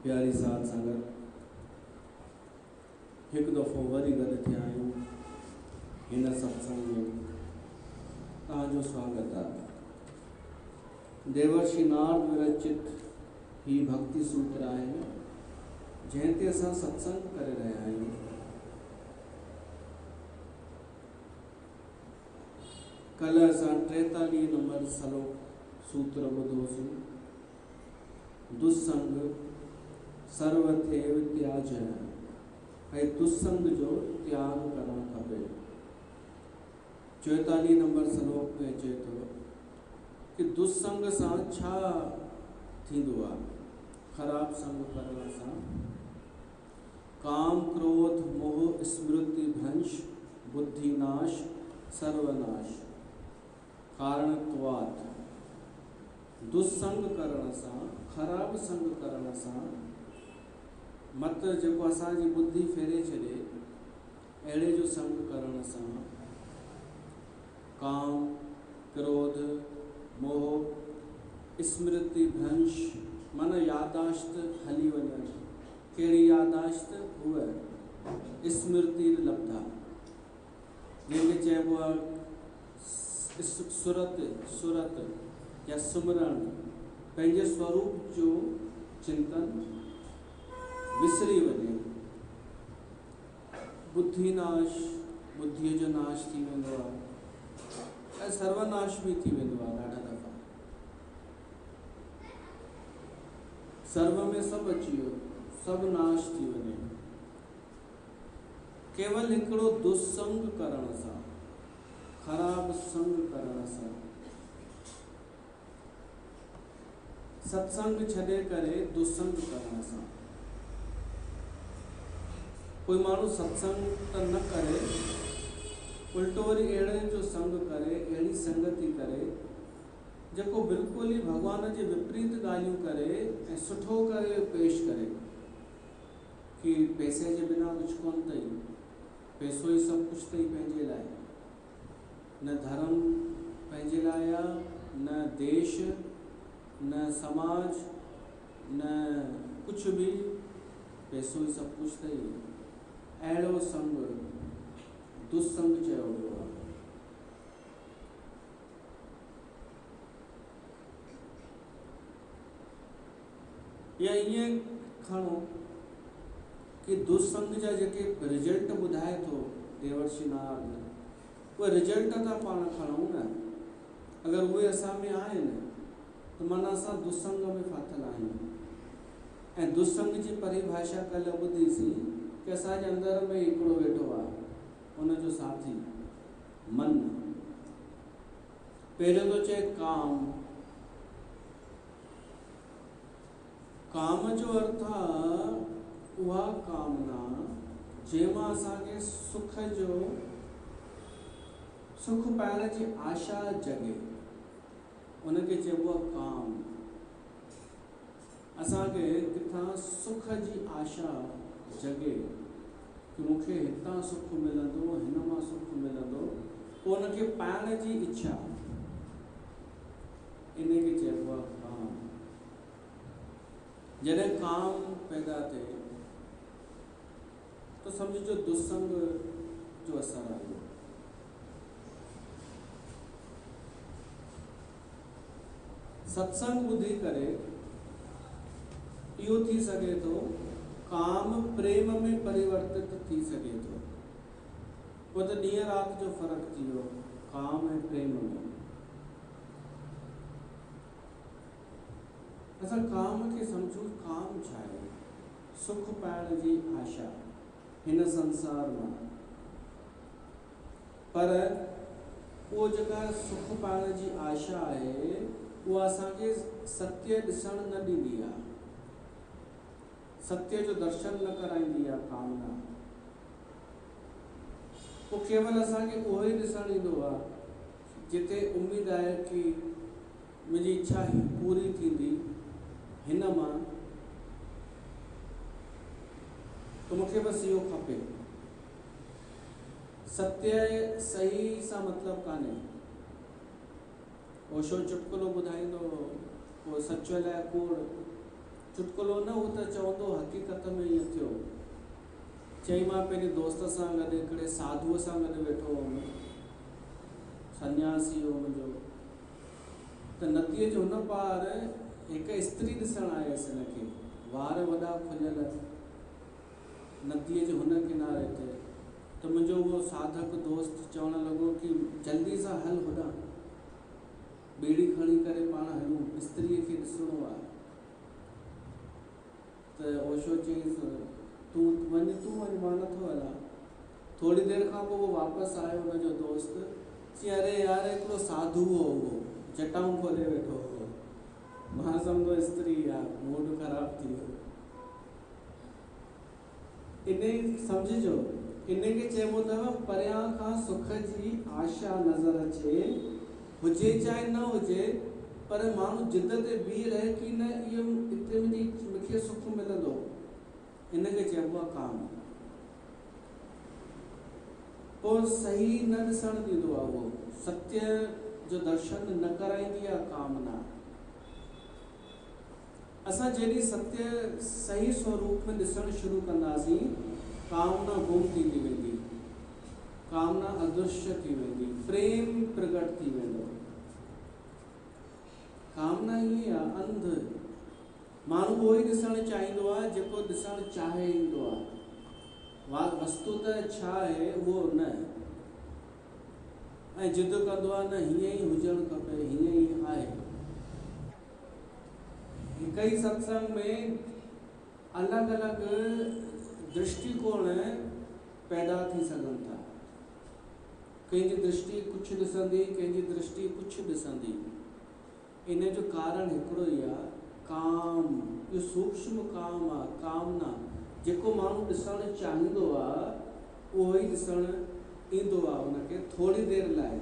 प्यारी साथ संगत एक दफ़ो वरी गॾु थिया आहियूं हिन सत्संग में। तव्हांजो स्वागत आहे। देवर्षि नारद विरचित ही भक्ति सूत्र आहे जंहिं ते असां सत्संग करे रहिया आहियूं। कल्ह असां 43 नंबर श्लोक सूत्र ॿुधोसीं। दुस्संग सर्वथेव त्याजन, ऐं दुस्संग जो त्याग करणु खपे। 44 नंबर श्लोक में अचे थो कि दुस्संग सां छा थींदो आहे। ख़राब संग करण सां काम क्रोध मोह स्मृति भ्रंश बुद्धिनाश सर्वनाश कारणत्वात्। दुस्संग करण सां ख़राब संग करण सां मत जेको असांजी बुद्धि फेरे छॾे, अहिड़े जो संग करण सां काम क्रोध मोह स्मृति भ्रंश मन यादाश्त हली वञनि। कहिड़ी यादाश्त? उहा स्मृति लब्धा, जंहिंखे चइबो आहे सुरत या सुमरण। पंहिंजे स्वरूप जो चिंतन विसरी वञे। बुद्धिनाश बुद्धीअ जो नाश थी वेंदो आहे ऐं सर्वनाश भी थी वेंदो आहे ॾाढा दफ़ा। सर्व में सभु अची वियो, सभु नाश थी वञे केवल हिकिड़ो दुस्संग करण सां, ख़राब संग करण सां। सत्संग छॾे करे दुस्संग करण सां। कोई माण्हू सत्संग त न करे, उल्टो वरी अहिड़े जो संग करे, अहिड़ी संगति करे जेको बिल्कुलु ई भॻवान जे विपरीत ॻाल्हियूं करे ऐं सुठो करे पेश करे कि पैसे जे बिना कुझु कोन अथई, पैसो ई सभु कुझु अथई पंहिंजे लाइ। न धर्म पंहिंजे लाइ आहे, न देश, न समाज, न कुझु बि, पैसो ई सभु कुझु अथई। अहिड़ो संग दुस्संग चयो वियो आहे। या ईअं खणो कि दुस्संग जा जेके रिजल्ट ॿुधाए थो देवर्षि नारद, उहे रिजल्ट था पाण खणूं न। अगरि उहे असां में आहिनि त माना असां दुस्संग में फाथल आहियूं। ऐं दुस्संग जी परिभाषा कल्ह ॿुधीसीं कि असांजे अंदर में हिकिड़ो वेठो आहे, उनजो साथी मन। पहिरियों तो चए काम। काम जो अर्थ आहे उहा कामना जंहिंमां असांखे सुख पाइण जी आशा जगे, उनखे चइबो आहे काम। असांखे किथां सुख जी आशा जगे कि मूंखे हितां सुख मिलंदो, हिन मां सुख मिलंदो, पोइ उनखे पाइण जी इच्छा, इनखे चइबो आहे काम। जॾहिं काम पैदा थिए तो समझो दुस्संग जो असर आयो। सत्संग ॿुधी करे इहो थी सघे थो, काम प्रेम में परिवर्तित थी सघे थो। पोइ त ॾींहं राति जो फ़र्क़ु थी वियो काम ऐं प्रेम में। असां काम खे सम्झूं, काम छा आहे? सुख पाइण जी आशा हिन संसार में। पर उहो जेका सुख पाइण जी आशा आहे उहा असांखे सत्य ॾिसण न ॾींदी आहे, सत्य जो दर्शन न कराईंदी आहे कामना। पोइ केवल असांखे उहो ई ॾिसणु ईंदो आहे जिते उमेद आहे कि मुंहिंजी इच्छा ही पूरी थींदी हिन मां, तो मूंखे बसि इहो खपे। सत्य सही सां मतिलबु कान्हे। ओशो चुटकुलो ॿुधाईंदो, पोइ सच लाइ कूड़। चुटकुलो न, उहो त चवंदो हक़ीक़त में ईअं थियो। चई मां पंहिंजे दोस्त सां गॾु हिकिड़े साधुअ सां गॾु वेठो हुउमि, सन्यासी हो मुंहिंजो। त नदीअ जो हुन पार हिकु स्त्री ॾिसणु आयसि हिनखे, वार वॾा खुलियल, नदीअ जे हुन किनारे ते। त मुंहिंजो उहो साधक दोस्त चवणु लॻो कि जल्दी सां हल होॾां, ॿेड़ी खणी करे पाण हलूं, स्त्रीअ खे ॾिसणो आहे। त ओशो चयईंसि तूं वञ मां नथो हलां। थोड़ी देरि खां पोइ उहो वापसि आयो हुनजो दोस्त, चई अरे यार हिकिड़ो साधु हो, उहो जटाऊं खोले वेठो हो। मां सम्झो स्त्री आहे, मूड ख़राब थी वियो। इन सम्झिजो, इनखे चइबो अथव परियां खां सुख जी आशा नज़र अचे, हुजे चाहे न हुजे, पर माण्हू जिद ते बीह रहे कि न इहो हिते मूंखे सुख मिलंदो, इनखे चइबो आहे काम। पोइ सही न ॾिसणु ॾींदो आहे, उहो सत्य जो दर्शन न कराईंदी आहे कामना। असां जॾहिं सत्य सही स्वरूप में ॾिसणु शुरू कंदासीं, कामना गुम थींदी वेंदी, कामना अदृश्य थी वेंदी, प्रेम प्रगट थी वेंदो। कामना ईअं आहे अंध। माण्हू उहो ई ॾिसणु चाहींदो आहे जेको ॾिसणु चाहे ईंदो आहे। वस्तु त छा आहे उहो न, ऐं जिद कंदो आहे न हीअं ई हुजणु खपे, हीअं ई आहे। हिकु ई सत्संग में अलॻि अलॻि दृष्टिकोण पैदा थी सघनि था। कंहिंजी दृष्टि कुझु ॾिसंदी, कंहिंजी दृष्टि कुझु ॾिसंदी। इन जो कारण हिकिड़ो ई आहे, काम। इहो सूक्ष्म काम आहे, कामना। जेको माण्हू ॾिसणु चाहींदो आहे उहो ई ॾिसणु ईंदो आहे उनखे थोरी देरि लाइ।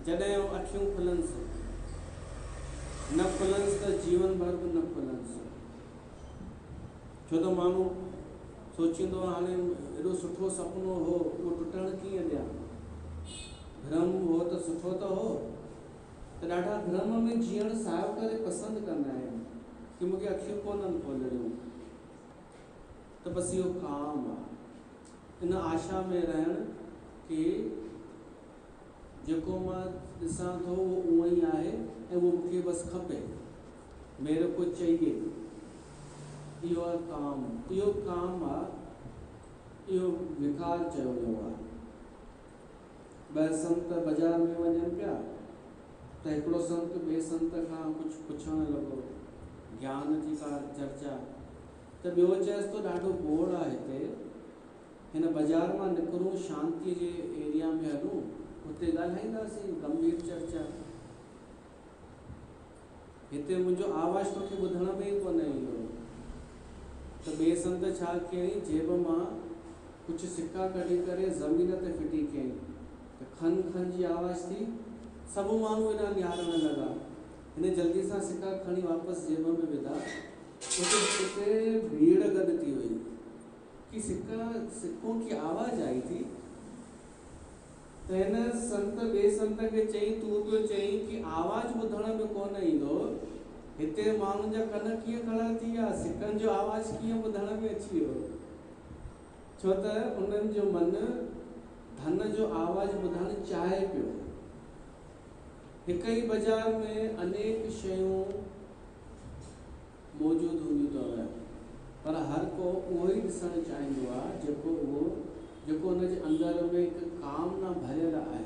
जॾहिं अखियूं खुलनिसि, न खुलनिसि त जीवन भर बि न खुलनिसि। छो त माण्हू सोचींदो आहे हाणे एॾो सुठो सुपिनो हो, उहो टुटणु कीअं ॾियां। भ्रम हो त सुठो त हो। त ॾाढा भ्रम में जीअण साहिब करे पसंदि कंदा आहिनि कि मूंखे अखियूं कोन्हनि खोलणियूं। त बसि इहो काम आहे। इन आशा में रहण कि जेको मां ॾिसां थो उहो उहो ई आहे ऐं उहो मूंखे बसि खपे, मेरे को चाहिए। इहो आहे काम। इहो काम आहे, इहो विकार चयो वियो आहे। ॿ संत बाज़ार में वञनि पिया त हिकिड़ो संत ॿिए संत खां कुझु पुछणु लॻो, ज्ञान जी का चर्चा। त ॿियो चएसि थो ॾाढो बोड़ आहे हिते, हिन बाज़ार मां निकिरूं, शांतीअ जे एरिया में हलूं, हुते ॻाल्हाईंदासीं गंभीर चर्चा। हिते मुंहिंजो आवाज़ तोखे ॿुधण में ई कोन ईंदो। त ॿिए संत छा कयईं, जेब मां कुझु सिक्का कढी करे ज़मीन ते फिटी कयईं। त खन खन जी आवाज़ थी। सभु माण्हू हेॾा निहारणु लॻा। हिन जल्दी सां सिक्का खणी वापसि जेब में विधा। उते भीड़ गॾु थी वई कि सिक्कों की आवाज़ आई थी। त हिन संत ॿिए संत खे चई, तूं पियो चई कि आवाज़ ॿुधण में कोन ईंदो, हिते माण्हुनि जा कन कीअं खड़ा थी विया, सिक्कनि जो आवाज़ कीअं ॿुधण में अची वियो। छो त उन्हनि जो मन धन जो आवाज़ ॿुधणु चाहे पियो। हिकु ई बाज़ार में अनेक शयूं मौजूदु हूंदियूं अथव, पर हर को उहो ई ॾिसणु चाहींदो आहे जेको हुनजे अंदर में हिकु कामना भरियल आहे,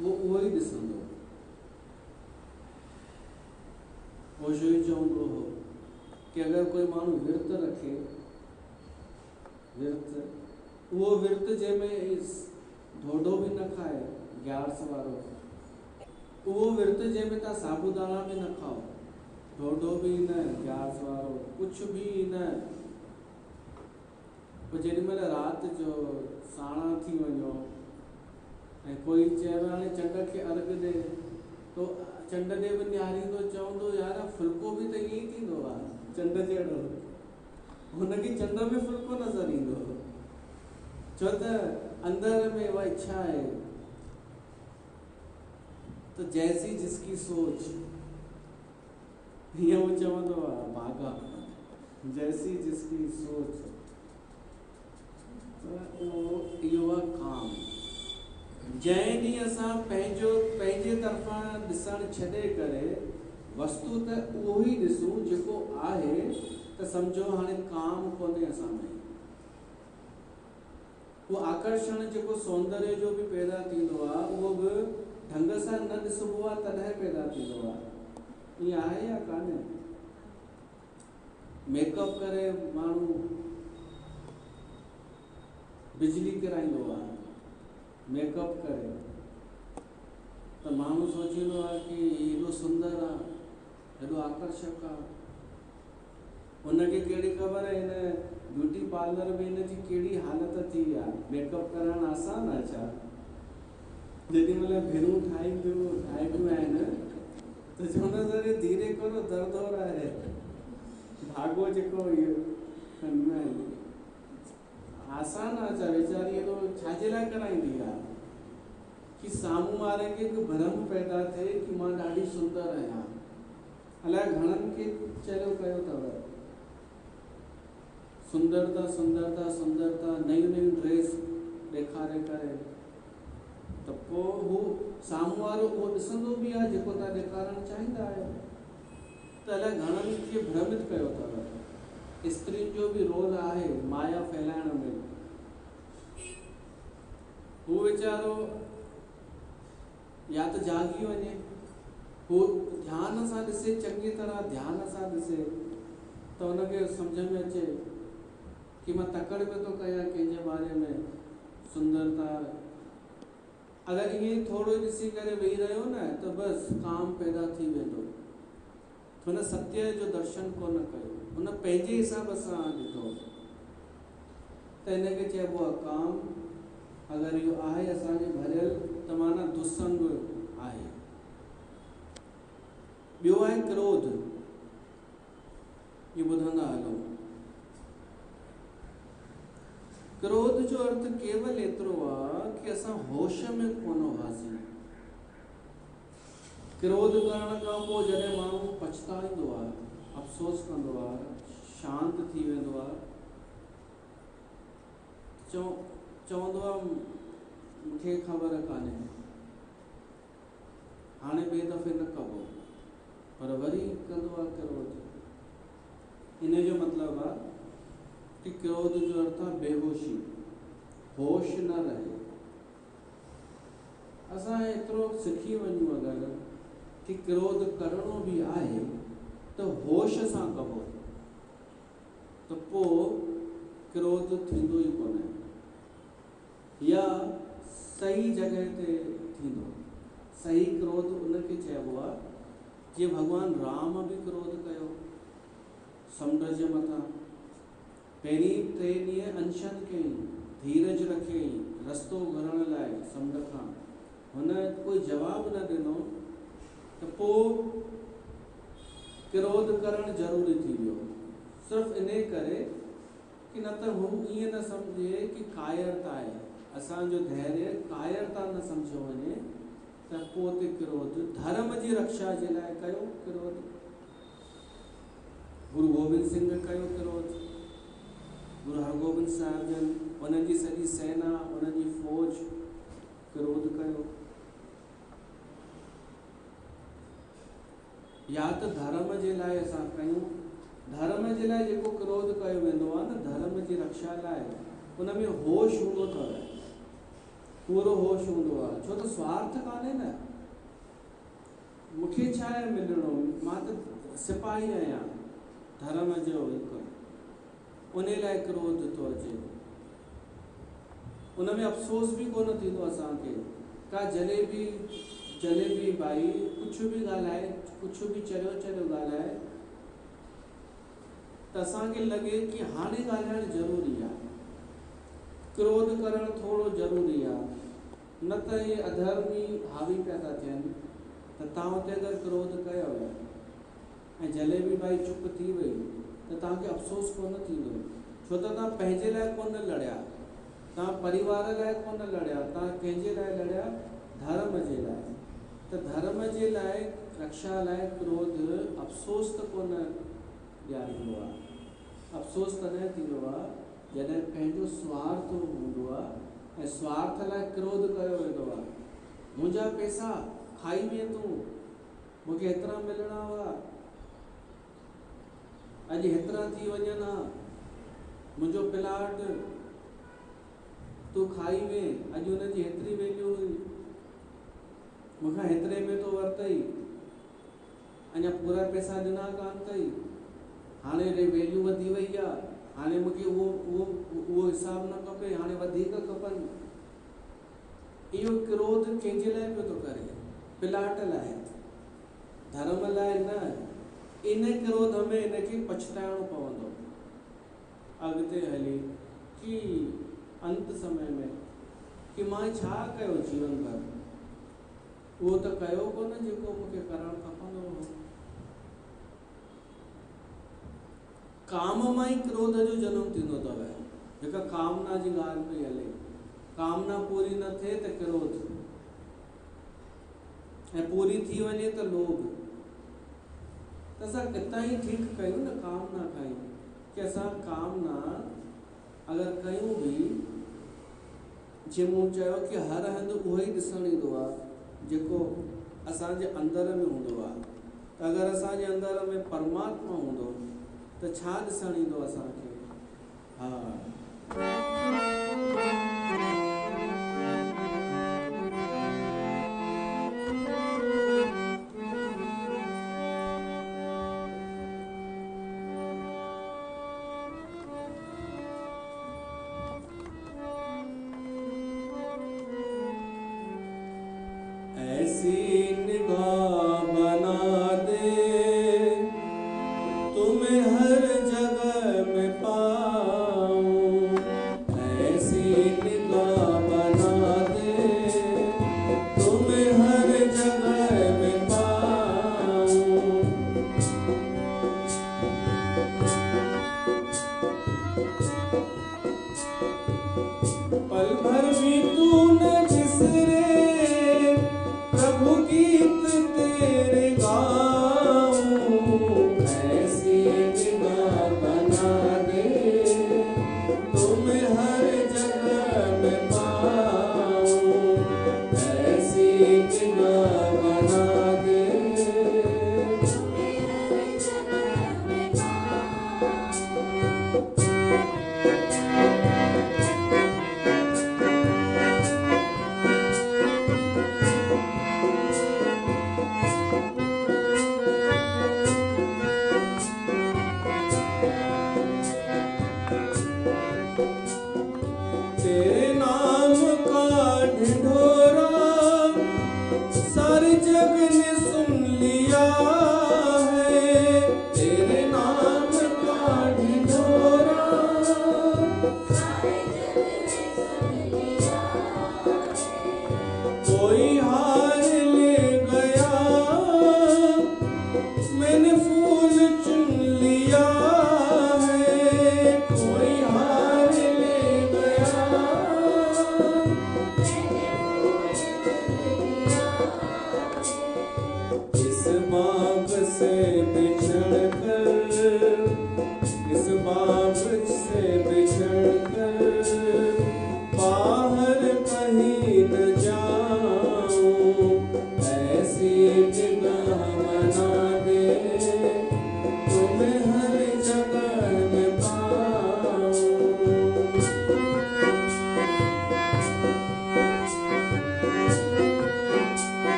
उहो ई ॾिसंदो। ओशो ई चवंदो हो कि अगरि कोई माण्हू विर्त रखे, उहो विर्त जंहिंमें ढोढो बि न खाए, ग्यारस वारो, उहो विर्त जंहिंमें तव्हां साबूदाना बि न खाओ, ढोढो बि न, ग्यारस वारो कुझु बि न, पोइ जेॾी महिल राति जो साणा थी वञो ऐं कोई चए हाणे चंड खे अर्घ ॾे, तो चंड ॾे बि निहारींदो, चवंदो यार फुल्को बि त ईअं ई थींदो आहे चंड जहिड़ो। हुनखे चंड में फुल्को नज़र ईंदो, छो त अंदर में उहा इच्छा आहे। तो जैसी जिसकी सोच, हीअं उहो चवंदो आहे भागा, जैसी जिसकी सोच। इहो आहे काम। जंहिं ॾींहुं असां पंहिंजे तरफ़ां ॾिसणु छॾे करे वस्तु त उहो ई ॾिसूं जेको आहे, त सम्झो हाणे काम कोन्हे असां में। उहो आकर्षण जेको सौंदर्य जो बि पैदा थींदो आहे, उहो बि ढंग सां न ॾिसबो आहे तॾहिं पैदा थींदो आहे। ईअं आहे या कान्हे? मेकअप करे माण्हू बिजली किराईंदो आहे, मेकअप करे, त माण्हू सोचींदो आहे कि एॾो सुंदर आहे, एॾो आकर्षक आहे। हुनखे कहिड़ी ख़बर आहे हिन ब्यूटी पार्लर में हिनजी कहिड़ी हालत थी आहे। मेकअप कराइणु आसान आहे छा? जेॾी महिल भेरूं ठाहिबियूं आहिनि त चवंदा धीरे करो, दर्द हो रहा है, भागो जेको इहो कंदा आहिनि। आसान आहे छा? वीचारी एॾो छाजे लाइ कराईंदी आहे कि साम्हूं वारे खे हिकु भ्रम पैदा थिए कि मां ॾाढी सुंदर आहियां। अलाए घणनि खे चरियो कयो अथव, सुंदरता सुंदरता सुंदरता, नयूं नयूं ड्रेस ॾेखारे करे, त पोइ हू साम्हूं वारो उहो ॾिसंदो बि आहे जेको तव्हां ॾेखारणु चाहींदा आहियो। त अलाए घणनि खे भ्रमित कयो अथव। स्त्रियुनि जो बि रोल आहे माया फैलाइण में। हू वीचारो या तो जागी वञे, हू ध्यान सां ॾिसे, चङी तरह ध्यान सां ॾिसे त हुनखे सम्झ में अचे कि मां तकड़ में थो कयां कंहिंजे बारे में, सुंदरता। अगर ये थोड़ो ॾिसी करे वेही रहियो न त बस काम पैदा थी वेंदो। हुन सत्य जो दर्शन कोन कयो, हुन पंहिंजे हिसाब सां ॾिठो, त हिनखे चइबो आहे काम। अगर इहो आहे असांजे भरियल त माना दुसंग आहे। ॿियो आहे क्रोध। ये ॿुधंदा हलो। क्रोध जो अर्थ केवल एतिरो आहे कि असां होश में कोन हुआसीं। क्रोध करण खां पोइ जॾहिं माण्हू पछताईंदो आहे, अफ़सोस कंदो आहे, शांत थी वेंदो आहे, चवंदो आहे मूंखे ख़बर कान्हे, हाणे ॿिए दफ़े न कबो, पर वरी कंदो आहे क्रोध। इन जो मतिलबु आहे कि क्रोध जो अर्थ आहे बेहोशी, होश न रहे। असां एतिरो सिखी वञूं अगरि कि क्रोध करणो बि आहे त होश सां कबो, त पोइ क्रोध थींदो ई कोन्हे, या सही जॻह ते थींदो। सही क्रोध उनखे चइबो आहे जीअं भॻवान राम बि क्रोध कयो समुंड जे मथां। पहिरीं 3 ॾींहं अनशन कयईं, धीरज रखियईं रस्तो भरण लाइ समुंड खां, हुन कोई जवाबु न ॾिनो, त पोइ क्रोध करणु ज़रूरी थी वियो, सिर्फ़ु इन करे कि न त हू ईअं न सम्झे कि कायरता आहे, असांजो धैर्य कायरता न सम्झो वञे, त पोइ ते क्रोध धर्म जी रक्षा जे लाइ कयो क्रोध। गुरु गोबिंद सिंह कयो क्रोध, गुरु हरगोबिंद साहिब जन, उन्हनि जी सॼी सेना, उन्हनि जी फ़ौज क्रोध कयो। या त धर्म जे लाइ असां कयूं, धर्म जे लाइ जेको क्रोध कयो वेंदो आहे न, धर्म जी रक्षा लाइ, उन में होश हूंदो अथव, पूरो होश हूंदो आहे, छो त स्वार्थ कान्हे न। मूंखे छा आहे मिलणो, मां त सिपाही आहियां धर्म जो हिकु, उन लाइ क्रोध थो अचे। उन में अफ़सोस बि कोन थींदो असांखे। का जलेबी भाई कुझु बि ॻाल्हाए, कुझु बि चरियो ॻाल्हाए, त असांखे लॻे कि हाणे ॻाल्हाइणु ज़रूरी आहे, क्रोध करणु थोरो ज़रूरी आहे, न त इहे अधर्मी हावी पिया था थियनि। त तव्हां हुते अगरि क्रोध कयो ऐं जलेबी भाई चुप थी वई त तव्हांखे अफ़सोस कोन थींदो, छो त तव्हां पंहिंजे लाइ कोन लड़िया, तव्हां परिवार लाइ कोन लड़िया, तव्हां कंहिंजे लाइ लड़िया, धर्म जे लाइ। त धर्म जे लाइ रक्षा लाइ क्रोध अफ़सोस त कोन ॾियारींदो आहे। अफ़सोस तॾहिं थींदो आहे जॾहिं पंहिंजो स्वार्थ हूंदो आहे ऐं स्वार्थ लाइ क्रोध कयो वेंदो आहे। मुंहिंजा पैसा खाई में तूं, मूंखे हेतिरा मिलणा हुआ, अॼु हेतिरा थी वञनि हा, मुंहिंजो प्लाट तूं खाई में, अॼु हुनजी हेतिरी वैल्यू हुई, मूंखां हेतिरे में तो वरितई, अञा पूरा पैसा ॾिना कान अथई, हाणे वैल्यू वधी वई आहे, हाणे मूंखे उहो हिसाब न खपे, हाणे वधीक खपनि। इहो क्रोध कंहिंजे लाइ पियो थो करे, प्लाट लाइ, धर्म लाइ न। इन क्रोध में इनखे पछताइणो पवंदो अॻिते हली, कि अंत समय में कि मां छा कयो जीवन भर, उहो त कयो कोन जेको मूंखे करणु खपंदो हो। काम मां ई क्रोध जो जनम थींदो अथव। जेका कामना जी ॻाल्हि पई हले, कामना पूरी न थिए त क्रोध, ऐं पूरी थी वञे त लोभ। त असां किथां ई ठीकु कयूं न कामना कयूं, कि असां कामना अगरि कयूं बि, जीअं मूं चयो कि हर हंधि उहो ई ॾिसणु ईंदो आहे जेको असांजे अंदर में हूंदो आहे। त अगरि असांजे अंदर में परमात्मा हूंदो त छा ॾिसणु ईंदो असांखे?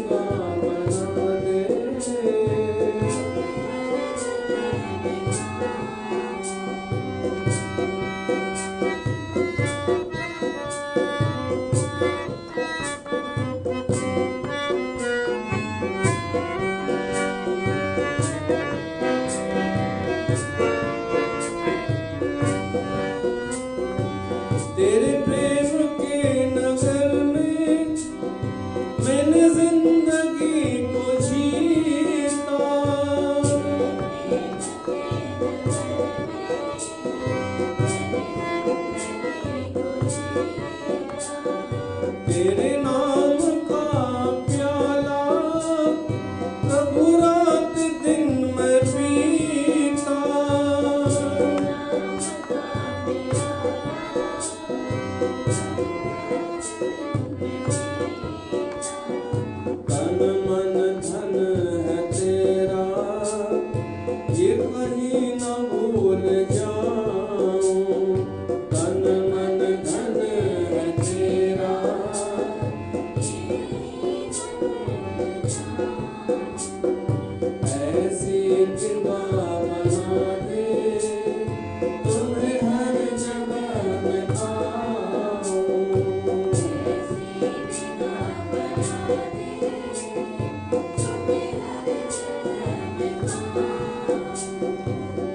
दीवा बना दे। तेरे प्रेम के नगर में मैंने जिंदगी को जीता। तेरे नाम का प्याला प्रभु रात दिन में पीता। तन मन धन है तेरा, ये कहीं न भूल जाऊं। तन मन धन है तेरा, ऐसी दीवा बना दे तुम्हें हर जगह में पाऊं।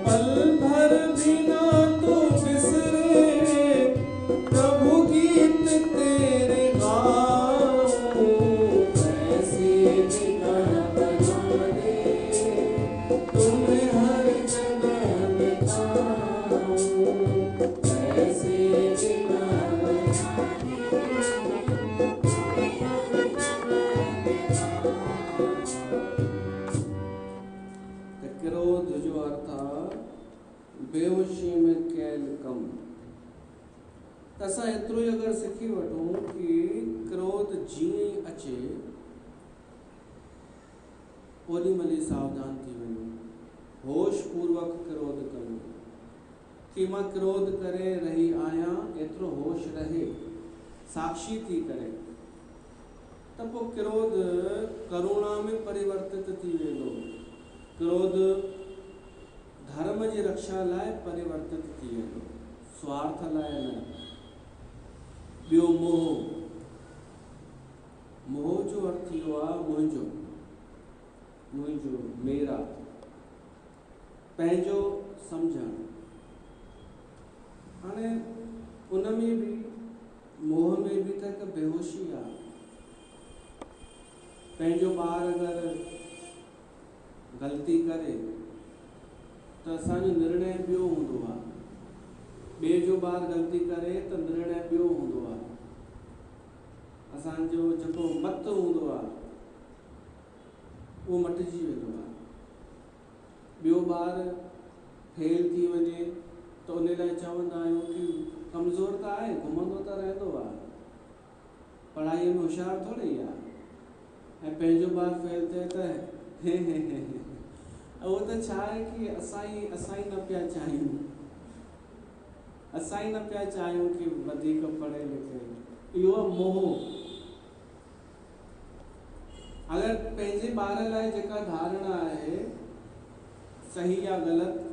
पल भर भी ना तू बिसरे, प्रभु गीत तेरे गाऊं। ऐसी जगह बना दे तुम्हें हर जगह में पाऊं। ऐसी जगह बना दे। क्रोध जो अर्थ बेहोशी में कैल कम। असां एतिरो ई अगरि सिखी वठूं कि क्रोध जीअं ई अचे ओॾी महिल ई सावधान थी वञूं, होश पूर्वक क्रोध कयूं कि मां क्रोध करे रही आहियां, एतिरो होश रहे साक्षी थी करे, त पोइ क्रोध करुणा में परिवर्तित थी वेंदो। क्रोध धर्म जी रक्षा लाइ परिवर्तित थी वेंदो, स्वार्थ लाइ न। ॿियो मोह। मोह जो अर्थ इहो आहे मुंहिंजो, मुंहिंजो, मेरा, पंहिंजो सम्झणु। हाणे उन में बि मोह में बि त हिकु बेहोशी आहे। पंहिंजो ॿार अगरि ग़लती करे त असांजो निर्णय ॿियो हूंदो आहे, ॿिए जो ॿार ग़लती करे त निर्णय ॿियो हूंदो आहे। असांजो जेको मत हूंदो आहे उहो मटिजी वेंदो आहे। ॿियो ॿार फेल थी वञे त उन लाइ चवंदा आहियूं कि कमज़ोर त आहे, घुमंदो त रहंदो आहे, पढ़ाईअ में होशियारु थोरी आहे। ऐं पंहिंजो ॿार फेल थिए त हे हे हे हे। उहो त छा आहे कि असां ई न पिया चाहियूं, असां ई न पिया चाहियूं कि वधीक पढ़े लिखे। इहो आहे मोह। अगरि पंहिंजे ॿार लाइ जेका धारणा आहे सही या ग़लति,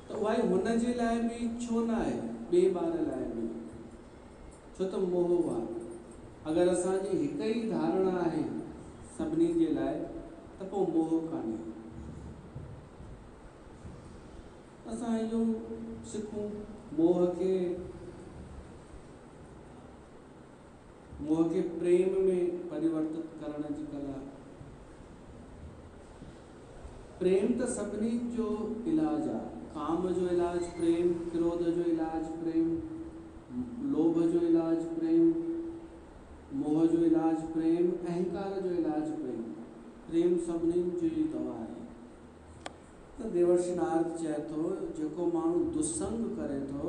त उहा हुन जे लाइ बि छो न आहे, ॿिए ॿार लाइ बि, छो त मोह आहे। अगरि असांजी हिक ई धारणा आहे सभिनी जे लाइ त पोइ मोह कान्हे। असां इहो सिखूं, मोह खे प्रेम में परिवर्तित करण जी कला। प्रेम त सभिनी जो इलाज आहे। काम जो इलाज प्रेम, क्रोध जो इलाज प्रेम, लोभ जो इलाज प्रेम, मोह जो इलाज प्रेम, अहंकार जो इलाज प्रेम। प्रेम सभिनी जो ई दवा आहे। त देवर्षि नारद चए थो जेको माण्हू दुस्संग करे थो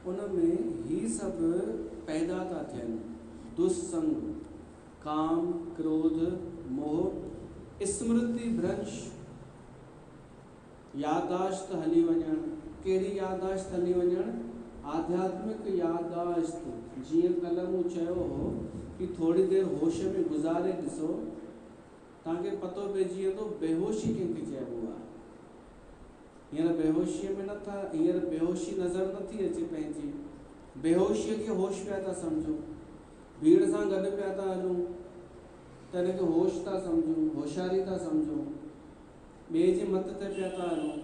उन में ही सभु पैदा था थियनि। दुस्संग, काम, क्रोध, मोह, स्मृति भ्रंश, यादाश्त हली वञणु। कहिड़ी यादाश्त हली वञणु? आध्यात्मिक यादाश्त। जीअं कल्ह मूं चयो हो कि थोड़ी देर होश में गुज़ारे ॾिसो, तव्हांखे पतो पइजी वेंदो बेहोशी कंहिंखे चइबो आहे। हींअर बेहोशीअ में नथा, हींअर बेहोशी नज़र नथी अचे पंहिंजी, बेहोशीअ खे होश पिया था सम्झूं, भीड़ सां गॾु पिया था हलूं त हिनखे होश था सम्झूं, होशियारी था सम्झूं, ॿिए जे मत ते पिया था हलूं,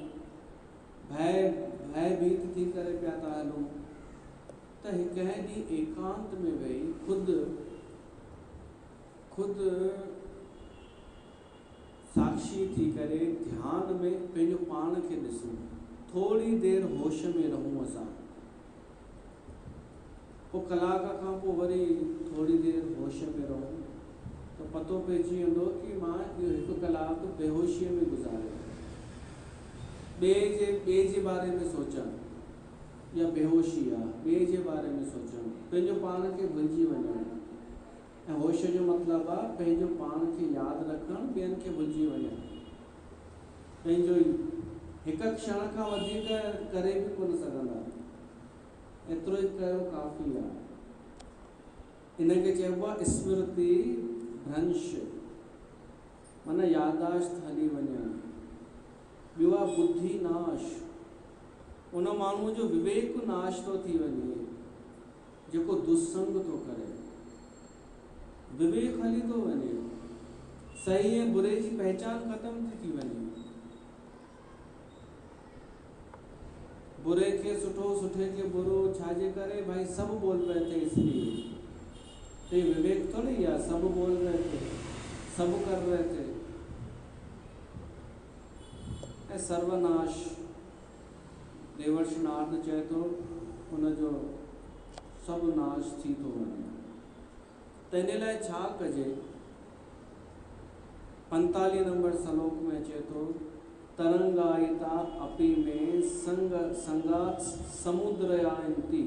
भयभीत थी करे पिया था हलूं, त कंहिं ॾींहुं एकांत में वेही खुद साक्षी थी करे ध्यान में पंहिंजो पाण खे ॾिसूं, थोड़ी देर होश में रहूं असां, पोइ कलाक खां पोइ वरी थोड़ी देर होश में रहूं तो पतो पइजी वेंदो कि मां इहो 1 कलाक बेहोशीअ में गुज़ारियो, ॿिए जे बारे में सोचां या बेहोशी आहे, ॿिए जे बारे में सोचां, पंहिंजो पाण खे भुलिजी वञणु। ऐं होश जो मतिलबु आहे पंहिंजो पाण खे यादि रखणु, ॿियनि खे भुलिजी वञणु, पंहिंजो ई हिकु क्षण खां वधीक करे बि कोन सघंदा, एतिरो ई कयो काफ़ी आहे। इनखे चइबो आहे स्मृति भ्रंश, माना याददाश्त हली वञणु। ॿियो आहे बुद्धि नाश, उन माण्हूअ जो विवेक नाश थो थी वञे जेको दुस्संग थो करे, विवेक हली थो वञे, सही ऐं बुरे जी पहचान ख़त्म थी वञे, बुरे के सुठो, सुठे के बुरो, छाजे करे भाई सब बोल रहे थे इसलिए, तो ये विवेक तो नहीं है, सब बोल रहे थे, सब कर रहे थे, सर्वनाश देवर्षि नारद चए तो उनजो सब नाश थी तो वञे। त इन लाइ छा कजे? 45 नंबर श्लोक में अचे तो तरंगायिता अपि में संगा समुद्रयान्ति,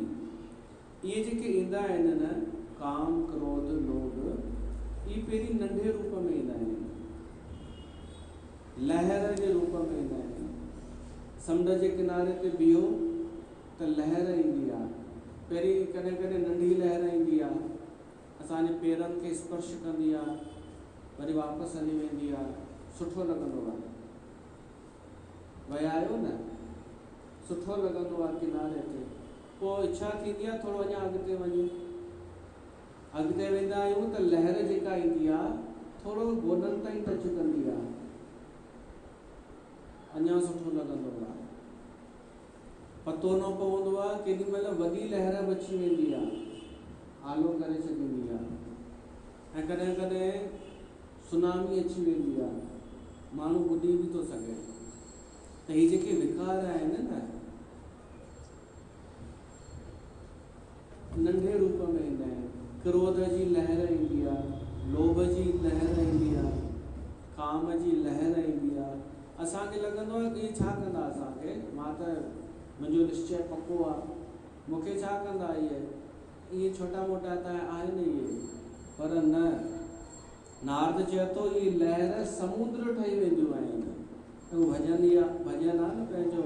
ये जेके ईंदा आहिनि न काम क्रोध लोभ, ये पहिरीं नंढे रूप में ईंदा आहिनि, लहर जे रूप में ईंदा आहिनि। समुंड जे किनारे ते बीहो त लहर ईंदी आहे, पहिरीं कॾहिं कॾहिं नंढी लहर ईंदी आहे, असांजे पेरनि खे स्पर्श कंदी आहे, वरी वापसि हली वेंदी आहे, सुठो लॻंदो आहे, विया आहियो न, सुठो लॻंदो आहे किनारे ते, पोइ इच्छा थींदी आहे थोरो अञा अॻिते वञूं, अॻिते वेंदा आहियूं त लहर जेका ईंदी आहे थोरो गोॾनि ताईं टच कंदी आहे, अञा सुठो लॻंदो आहे, पतो न पवंदो आहे केॾी महिल वॾी लहर बि अची वेंदी आहे, आलो करे छॾींदी आहे, ऐं कॾहिं कॾहिं सुनामी अची वेंदी आहे, माण्हू ॿुॾी बि थो सघे। त ही जेके विकार आहिनि न नंढे रूप में ईंदा आहिनि, क्रोध जी लहर ईंदी आहे, लोभ जी लहर ईंदी आहे, काम जी लहर ईंदी आहे, असांखे लॻंदो आहे कि छा कंदा असांखे, मां त मुंहिंजो निश्चय पक्को आहे, मूंखे छा कंदा इहे छोटा मोटा त आहिनि इहे, पर न, नारद चए थो इहे लहर समुद्र ठही वेंदियूं आहिनि। उहो भॼन आहे न पंहिंजो,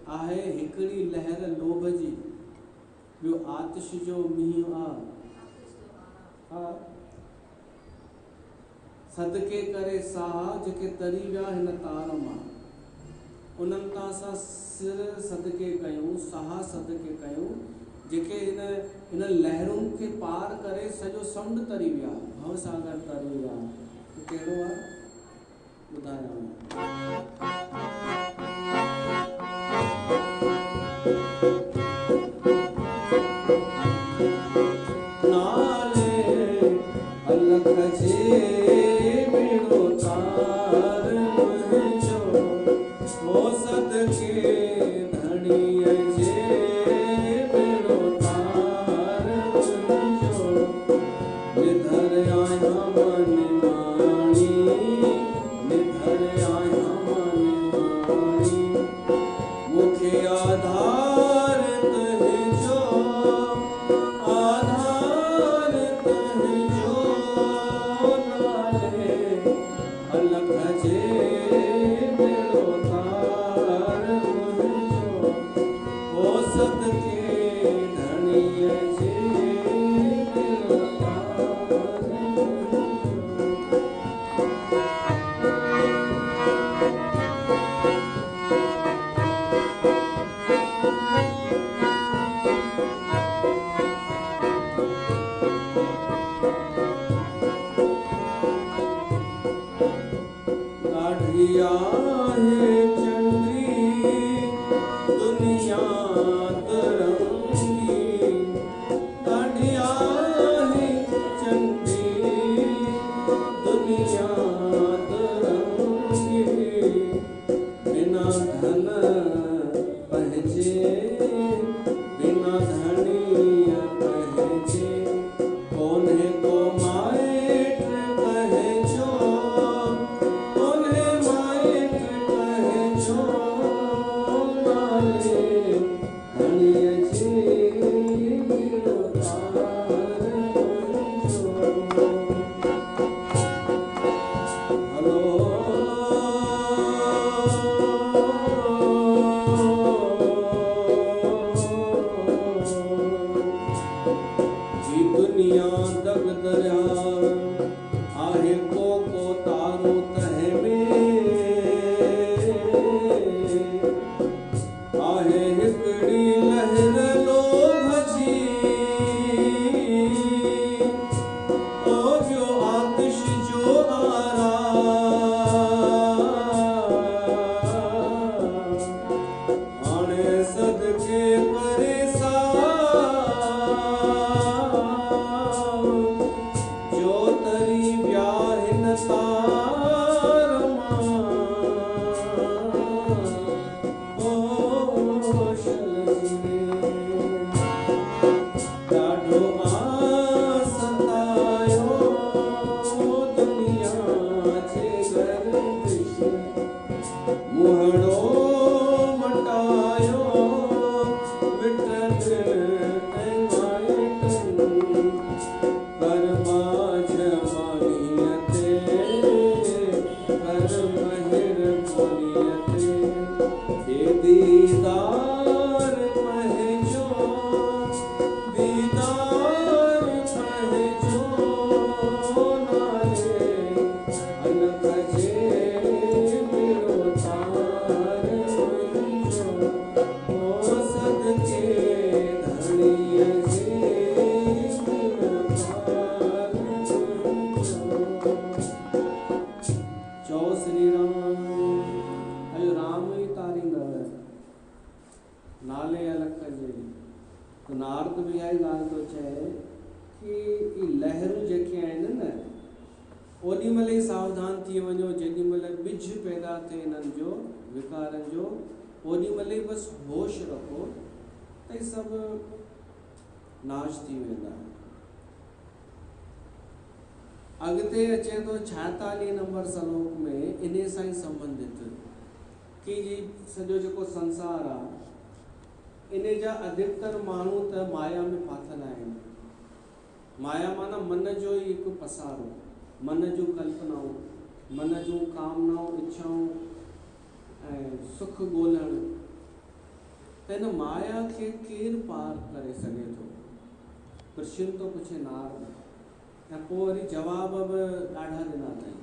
आहे हिकिड़ी लहर लोभ जी, ॿियो आतिश जो मींहुं आहे, हा सदके करे साह जेके तरी विया हिन तार मां, उन्हनि तां असां सिर सदके कयूं, साह सदके कयूं, जेके हिन लहरुनि खे पार करे सॼो समुंड तरी विया, भवसागर तरी विया, कहिड़ो आहे ॿुधायांव। नाले अलख जे मेरो तार मुंहिंजो, वो सदके धणीअ जे मेरो तार मुंहिंजो, निधर आहियां मन माणी, निधर आहियां मन माणी, मूंखे आधार तुंहिंजो, आधार तुंहिंजो, नाले अलख जे आहे चंडी दुनिया तरंगी ॾाढी आहे चंडी दुनिया तरंगी बिना धन पहुँचे बिना धनिया पहुँचे कोन्हे को माइट कहजो कोन्हे माइट कहजो नाले धनिया जे बिनो तार जो हलो दुनिया दग दरिया आहे को तारो तह में आहे हिकड़ी लहर लो भजी ओ जो आतिश जो आरा आने सदके करे सा जो तरी व्याहिन तार ॾाढो आसतायो दुनिया जे गर्दिश मुहड़ो मटायो विटन ऐं माइटनि पर जवानीअते पर महिरबानीअते हे दीदार पंहिंजो दीदार पंहिंजो नाले अलख जे बिनो तार वञिजो ओ सदके धणीअ जे बिनो तार चओ श्री राम अयो राम ई तारींदव नाले अलख जे तो नारद बि इहा ई ॻाल्हि थो चए कि ई लहरूं जेके आहिनि न ओॾी महिल ई सावधान थी वञो जेॾी महिल ॿिज पैदा थिए हिननि जो विकारनि जो ओॾी महिल ई बसि होश रखो त ई सभु नाश थी वेंदा। अॻिते अचे थो 46 नंबर श्लोक में इन सां ई संबंधित कि जी सॼो जेको संसार आहे इन जा अधिकतर माण्हू त माया में फाथल आहिनि। माया माना मन जो ई हिकु पसारो मन जूं कल्पनाऊं मन जूं कामनाऊं इच्छाऊं ऐं सुख ॻोल्हण त हिन माया खे केरु पार करे सघे थो प्रश्न थो पुछे नारद ऐं पोइ वरी जवाब बि ॾाढा ॾिना अथई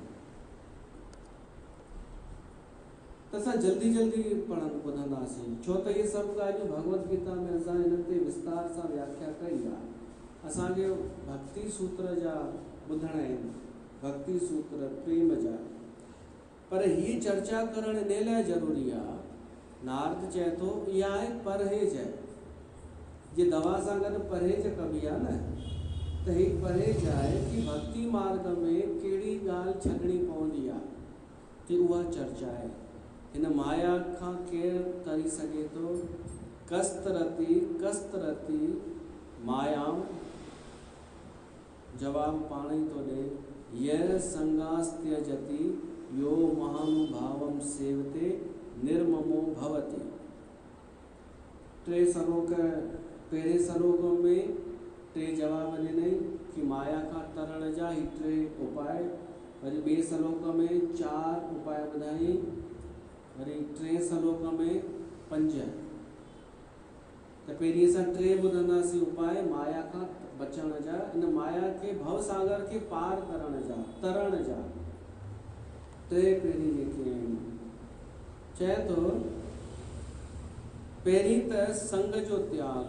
त असां जल्दी जल्दी ॿुधंदासीं छो त इहे सभु ॻाल्हियूं भगवत गीता में असां हिन ते विस्तार सां व्याख्या कई आहे। असांखे भक्ति सूत्र जा ॿुधणा आहिनि भक्ति सूत्र प्रेम जा पर हीअ चर्चा करणु इन लाइ ज़रूरी आहे। नारद चए थो इहा आहे परहेज आहे जे दवा सां गॾु परहेज कबी आहे न त हीअ परहेज आहे कि भक्ति मार्ग में कहिड़ी ॻाल्हि छॾणी पवंदी आहे त उहा चर्चा आहे। हिन माया खां केरु तरी सघे थो कस्तरती मायाम जवाब पाण ई थो ॾे यह संगास्त्यजति यो महानुभावम सेवते निर्ममो भवति। टे श्लोक पहिरें श्लोक में टे जवाब ॾिनई कि माया खां तरण जा ही टे उपाय वरी ॿिए श्लोक में 4 उपाय ॿुधाई वरी टे श्लोक में 5 त पहिरीं असां टे ॿुधंदासीं उपाय माया खां बचण जा इन माया के भव सागर के पार करण जा तरण जा टे पहिरीं जेके आहिनि चए थो पहिरीं त संग जो त्याग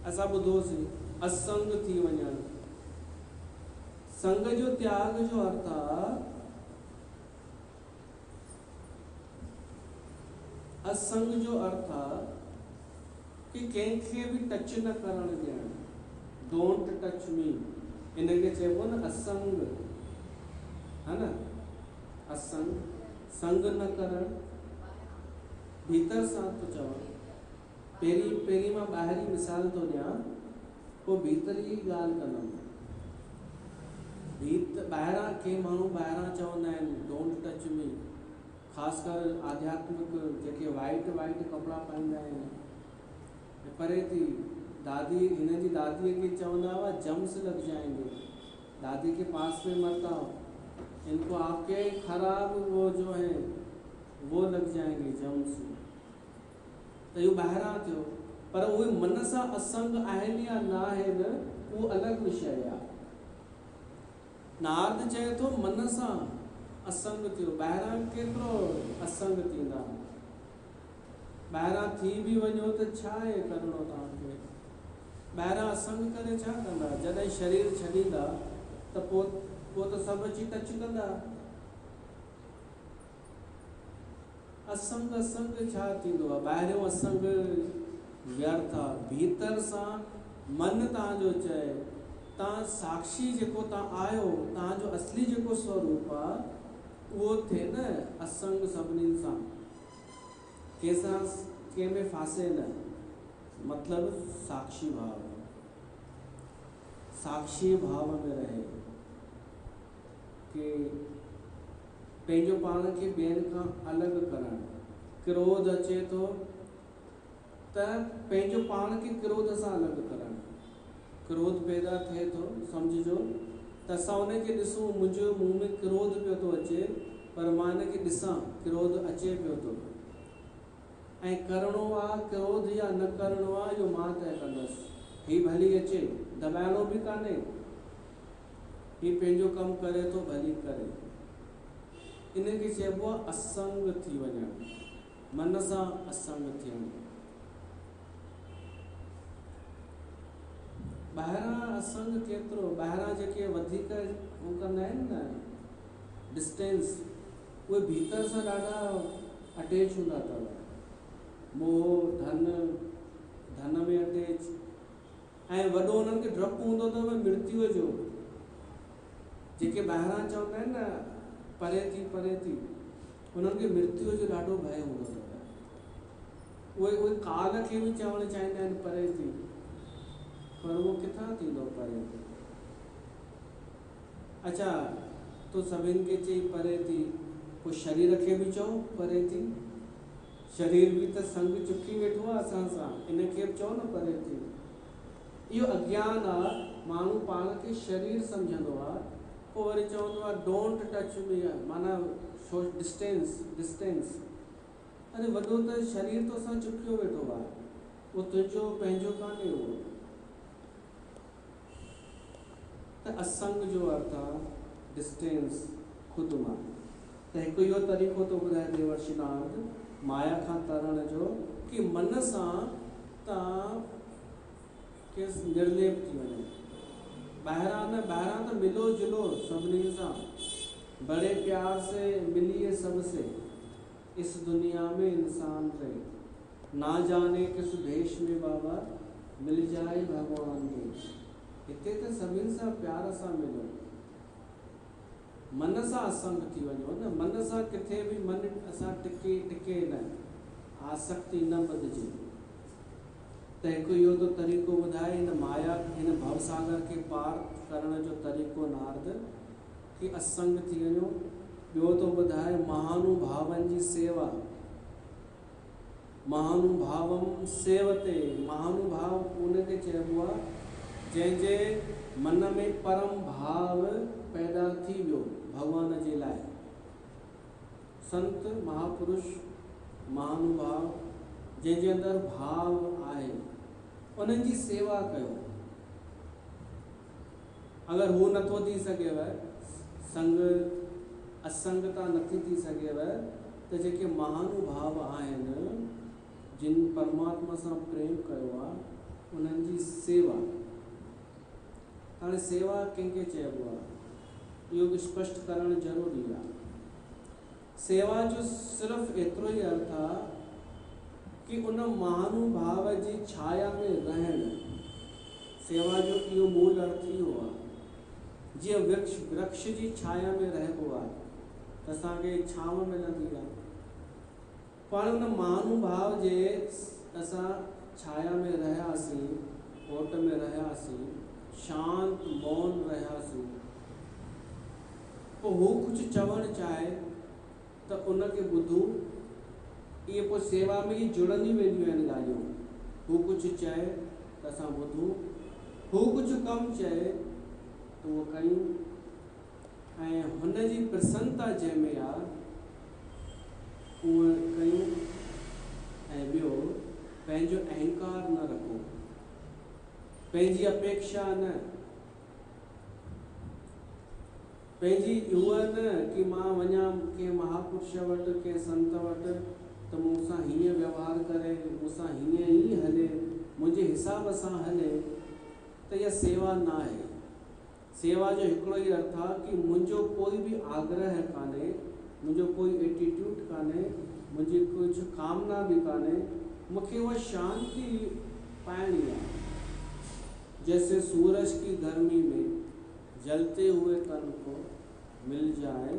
असां ॿुधोसीं असंग थी वञणु। संग जो त्याग जो अर्थ आहे असंग जो अर्थ आहे कि कंहिंखे बि टच न करणु ॾियणु, डोंट टच मी, इनखे चइबो न असंग, है न, असंग, संग न करणु, भीतर सां थो चवां। पहिरीं मां ॿाहिरी मिसाल थो ॾियां, पोइ भीतर जी ॻाल्हि कंदुमि। ॿाहिरां के माण्हू ॿाहिरां चवंदा आहिनि डोंट टच मी, ख़ासि कर आध्यात्मिक जेके वाइट कपिड़ा पाईंदा आहिनि, परे थी दादी, हिन जी दादीअ खे चवंदा हुआ जम्स लग जाएंगे, दादी के पास में मत आओ, इनको आपके खराब वो जो है वो लग जाएंगे जम्स। त इहो ॿाहिरां थियो, पर उहे मन सां असंग आहिनि या न आहिनि उहो अलॻि विषय आहे। नारद चए थो मन सां असंग थियो, ॿाहिरां केतिरो असंग थींदा, ॿाहिरां थी बि वञो त छा आहे करिणो तव्हांखे, ॿाहिरां असंग करे छा कंदा, जॾहिं शरीर छॾींदा त पोइ त सभु अची टच कंदा। असंग छा थींदो आहे, ॿाहिरियों असंग व्यर्थ आहे, भीतर सां मन तव्हांजो चए, तव्हां साक्षी जेको तव्हां आहियो, तव्हांजो असली जेको स्वरूप आहे उहो थिए न असंग सभिनीनि सां, कंहिंसां कंहिंमें फासे न, मतिलबु साक्षी भाव, साक्षी भाव में रहे, कि पंहिंजो पाण खे ॿियनि खां अलॻि करणु। क्रोध अचे थो त पंहिंजो पाण खे क्रोध सां अलॻि करणु, क्रोध पैदा थिए थो, सम्झिजो त असां उनखे ॾिसूं, मुंहिंजो मुंहुं में क्रोध पियो थो अचे, पर मां हिनखे ॾिसां क्रोध अचे पियो थो, ऐं करिणो आहे क्रोध या न करिणो आहे इहो मां तय कंदुसि। हीउ भली अचे, दॿाइणो बि कान्हे, हीउ पंहिंजो कमु करे थो, भली करे, इनखे चइबो आहे असंग थी वञणु, मन सां असंग थियणु। ॿाहिरां असंग केतिरो, ॿाहिरां जेके वधीक हू कंदा आहिनि न डिस्टेंस, उहे भीतर सां ॾाढा अटैच हूंदा अथव, मोह, धन में अटैच, ऐं वॾो उन्हनि खे डपु हूंदो अथव मृत्युअ जो, जेके ॿाहिरां चवंदा आहिनि न परे थी, उन्हनि खे मृत्युअ जो ॾाढो भय हूंदो अथव, उहे काल खे बि चवणु चाहींदा आहिनि परे थी, पर उहो किथां थींदो परे थी। अच्छा, तो सभिनि खे चई परे थी, पोइ शरीर खे बि चओ परे थी, शरीर बि त संग चुकी वेठो आहे असां सां, इनखे बि चओ न परे थी। इहो अज्ञान आहे, माण्हू पाण खे शरीर सम्झंदो आहे, पोइ वरी चवंदो आहे डोंट टच मी, माना डिस्टेंस, अरे वॾो त शरीर तो सां चुकियो वेठो आहे, उहो तुंहिंजो पंहिंजो कान्हे, उहो त असंग जो अर्थ आहे डिस्टेंस, ख़ुदि मां। त हिकु इहो तरीक़ो थो ॿुधाए देवर्षि नारद माया खां तरण जो, कि मन सां तव्हां खे निर्लेप थी वञो, ॿाहिरां त मिलो जुलो सभिनी सां, बड़े प्यार से मिलिए सबसे, इस दुनिया में इंसान रहे, ना जाने किस देश में बाबा मिल जाए भगवान के, हिते त सभिनि सां प्यार सां मिलो, मन सां असंग थी वञो न, मन सां किथे बि मन असां टिके न, आसक्ति न बदिजे। त हिकु इहो तो तरीक़ो ॿुधाए हिन माया, हिन भवसागर खे पार करण जो तरीक़ो नारद, कि असंग थी वञो। ॿियो तो ॿुधाए महानुभावनि जी सेवा, महानुभावम सेवते, महानुभाव उनखे चइबो आहे जंहिंजे मन में परम भाव पैदा थी वियो भगवान जे लाइ। संत महापुरुष महानुभाव जंहिंजे अंदरि भाव आहे, उन्हनि जी सेवा कयो। अगरि हू नथो थी सघेव, संग असंगता नथी थी सघेव, त जेके महानुभाव आहिनि, जिन परमात्मा सां प्रेम कयो आहे, उन्हनि जी सेवा। हाणे सेवा कंहिंखे चइबो आहे, इहो बि स्पष्ट करणु ज़रूरी आहे। सेवा जो सिर्फ़ु एतिरो ई अर्थ आहे कि उन महानुभाव जी छाया में रहण। सेवा जो इहो मूल अर्थ इहो आहे। जीअं वृक्ष जी छाया में रहिबो आहे त असांखे छांव मिलंदी आहे, पाण उन महानुभाव जे असां छाया में रहियासीं, ओट में रहियासीं, शांत मौन रहियासीं, पोइ हू कुझु चवणु चाहे त उनखे ॿुधूं। इहे पोइ सेवा में ई जुड़ंदियूं वेंदियूं आहिनि ॻाल्हियूं। हू कुझु चए त असां ॿुधूं, हू कुझु कमु चए त उहो कयूं, ऐं हुनजी प्रसन्नता जंहिंमें आहे उहो कयूं। ऐं ॿियो, पंहिंजो अहंकार न रखो, पंहिंजी अपेक्षा न, पंहिंजी उहा न कि मां वञा कंहिं महापुरुष वटि, कंहिं संत वटि त मूंसां हीअं व्यवहार करे, मूंसां हीअं ई हले, मुंहिंजे हिसाब सां हले, त इहा सेवा न आहे। सेवा जो हिकिड़ो ई अर्थ आहे कि मुंहिंजो कोई बि आग्रह कान्हे, मुंहिंजो कोई एटीट्यूड कान्हे, मुंहिंजी कुझु कामना बि कान्हे, मूंखे उहा शांति पाइणी आहे। जैसे सूरज की गर्मी में जलते हुए तन को मिल जाए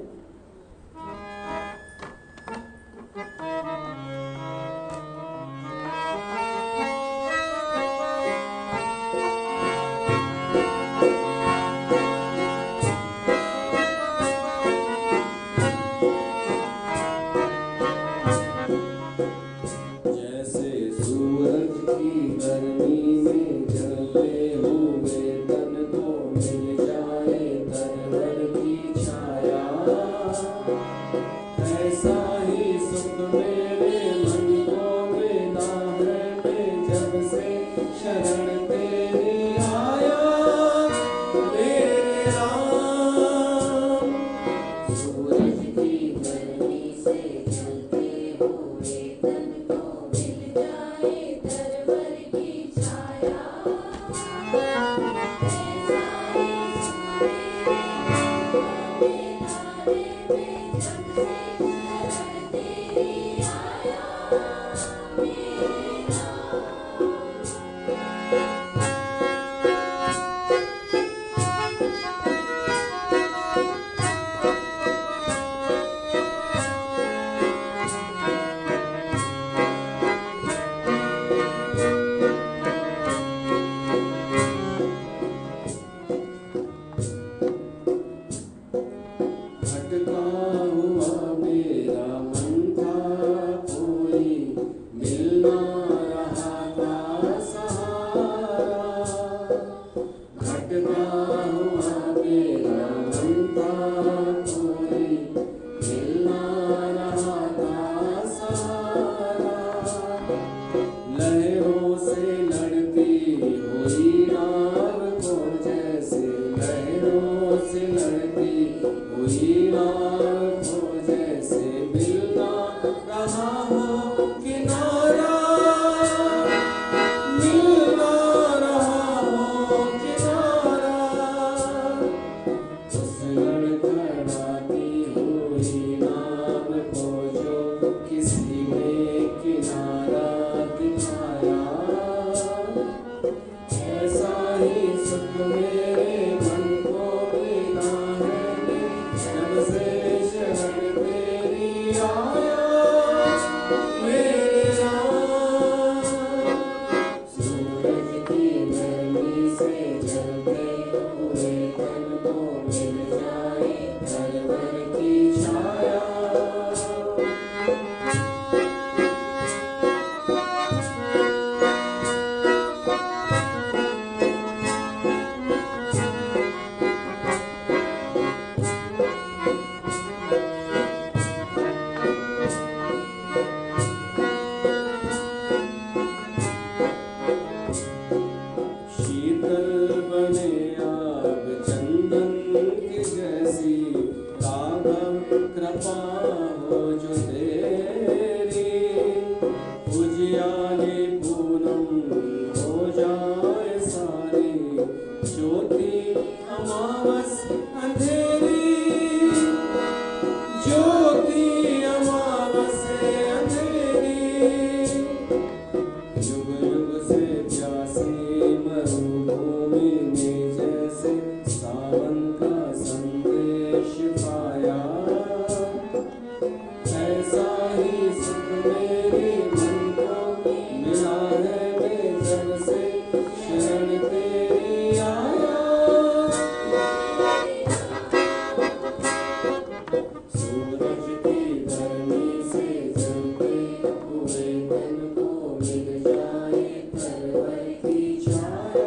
सूरज की गर्मी से जलते हुए तन को मिल जाए तरवर की छाया।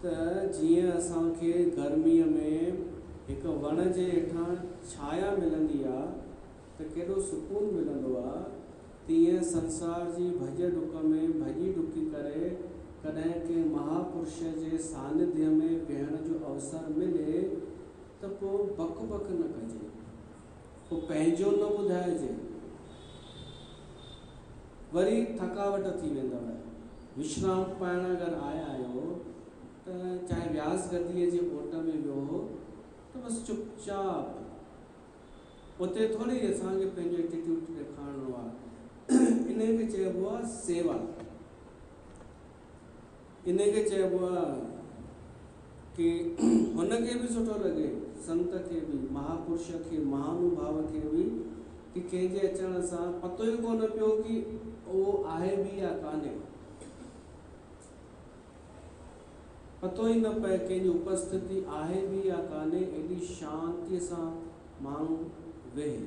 त जीअं असांखे गर्मीअ में हिकु वण जे हेठां छाया मिलंदी आहे त केॾो सुकून मिलंदो आहे, तीअं संसार जी भॼ डुक में भॼी डुकी करे कॾहिं के महापुरुष जे सानिध्य में वेहण जो अवसर मिले त पोइ बक बक न कजे, पोइ पंहिंजो न ॿुधाइजे, वरी थकावट थी वेंदव। विश्राम पाइण अगरि आया आहियो त चाहे व्यास गदीअ जे ओट में वियो त बसि चुपचाप, उते थोरी असांखे पंहिंजो एटीट्यूड ॾेखारिणो आहे। इन खे चइबो आहे सेवा। इन खे चइबो आहे कि हुनखे बि सुठो लॻे, संत खे बि, महापुरुष खे, महानुभाव खे बि, कि कंहिंजे अचण सां पतो ई कोन पियो कि उहो आहे बि या कान्हे, पतो ई न पए कंहिंजी उपस्थिति आहे बि या कान्हे, एॾी शांतीअ सां माण्हू वेहे।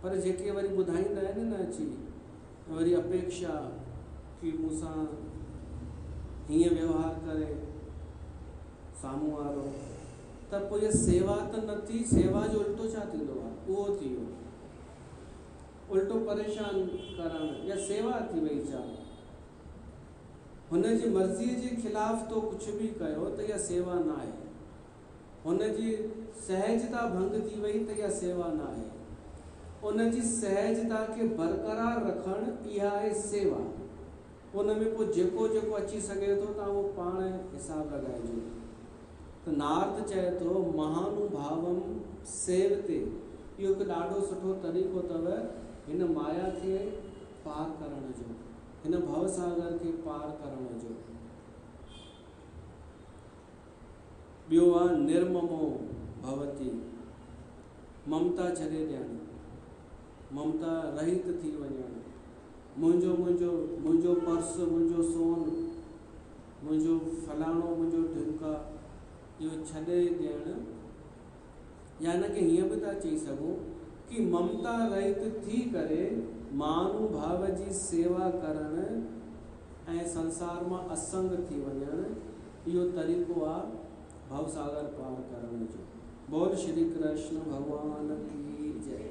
पर जेके वरी ॿुधाईंदा आहिनि न अची, वरी अपेक्षा कि मूंसां हीअं व्यवहार करे साम्हूं वारो, त पोइ इहा सेवा त न थी, सेवा जो उल्टो छा थींदो आहे, उहो थी वियो उल्टो परेशान करणु, या सेवा थी वई छा? हुन जी मर्ज़ीअ जे ख़िलाफ़ तो कुझु बि कयो त इहा सेवा न आहे, हुन जी सहजता भंग थी वई त इहा सेवा न आहे, उन जी सहजता खे बरक़रार रखणु इहा आहे सेवा। उन में पोइ जेको जेको अची सघे थो तव्हां उहो पाण हिसाब लॻाइजो। त नारद चए थो महानुभावम सेवते, इहो हिकु ॾाढो सुठो तरीक़ो अथव हिन माया खे पार करण जो, हिन भवसागर खे पार करण जो। ॿियो आहे निर्ममो भवती, ममता छॾे ॾियणु, ममता रहित थी वञणु, मुंहिंजो मुंहिंजो मुंहिंजो पर्स, मुंहिंजो सोन, मुंहिंजो फलाणो, मुंहिंजो ढिमका, इहो छॾे ॾियणु। या हिन खे हीअं बि था चई सघूं कि ममता रहित थी करे महानुभाव जी सेवा करणु ऐं संसार मां असंग थी वञणु, इहो तरीक़ो आहे भवसागर पार करण जो। बोल श्री कृष्ण भगवान की जय।